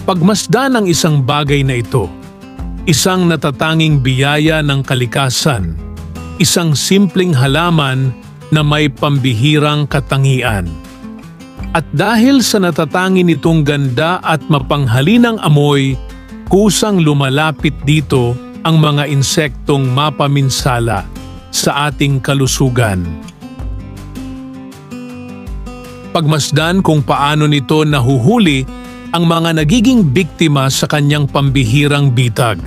Pagmasdan ang isang bagay na ito, isang natatanging biyaya ng kalikasan, isang simpleng halaman na may pambihirang katangian. At dahil sa natatangi nitong ganda at mapanghalinang amoy, kusang lumalapit dito ang mga insektong mapaminsala sa ating kalusugan. Pagmasdan kung paano nito nahuhuli ang mga nagiging biktima sa kanyang pambihirang bitag.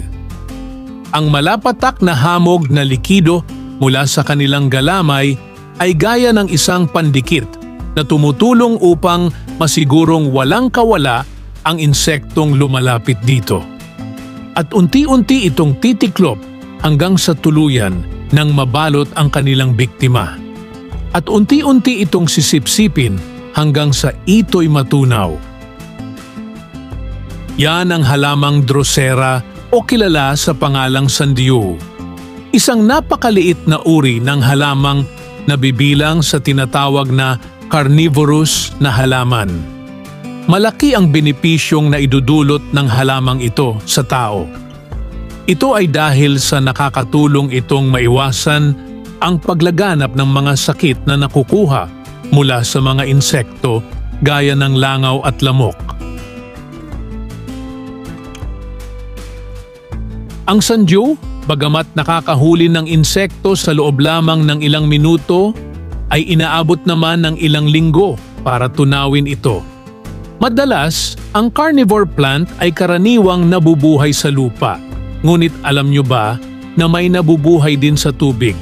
Ang malapatak na hamog na likido mula sa kanilang galamay ay gaya ng isang pandikit na tumutulong upang masigurong walang kawala ang insektong lumalapit dito. At unti-unti itong titiklop hanggang sa tuluyan nang mabalot ang kanilang biktima. At unti-unti itong sisipsipin hanggang sa ito'y matunaw. Yan ang halamang Drosera o kilala sa pangalang sandiyo. Isang napakaliit na uri ng halamang nabibilang sa tinatawag na carnivorous na halaman. Malaki ang benepisyong na idudulot ng halamang ito sa tao. Ito ay dahil sa nakakatulong itong maiwasan ang paglaganap ng mga sakit na nakukuha mula sa mga insekto gaya ng langaw at lamok. Ang sandiyo, bagamat nakakahuli ng insekto sa loob lamang ng ilang minuto, ay inaabot naman ng ilang linggo para tunawin ito. Madalas, ang carnivore plant ay karaniwang nabubuhay sa lupa. Ngunit alam nyo ba na may nabubuhay din sa tubig?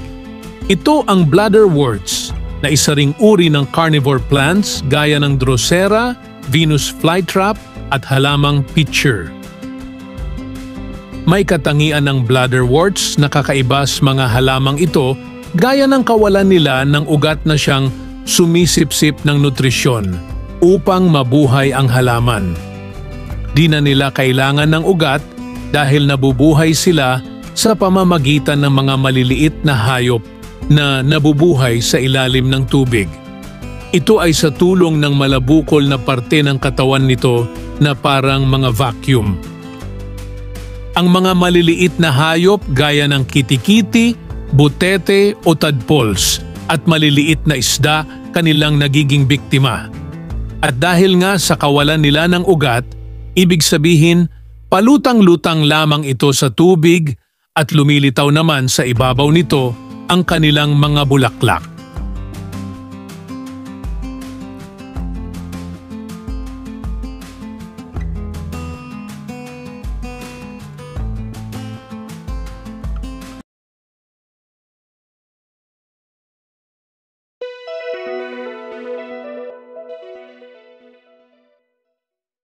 Ito ang bladderworts na isa ring uri ng carnivore plants gaya ng Drosera, Venus flytrap at halamang pitcher. May katangian ng bladderworts na kakaiba sa mga halamang ito gaya ng kawalan nila ng ugat na siyang sumisipsip ng nutrisyon upang mabuhay ang halaman. Di na nila kailangan ng ugat dahil nabubuhay sila sa pamamagitan ng mga maliliit na hayop na nabubuhay sa ilalim ng tubig. Ito ay sa tulong ng malabukol na parte ng katawan nito na parang mga vacuum. Ang mga maliliit na hayop gaya ng kitikiti, butete o tadpoles at maliliit na isda kanilang nagiging biktima. At dahil nga sa kawalan nila ng ugat, ibig sabihin palutang-lutang lamang ito sa tubig at lumilitaw naman sa ibabaw nito ang kanilang mga bulaklak.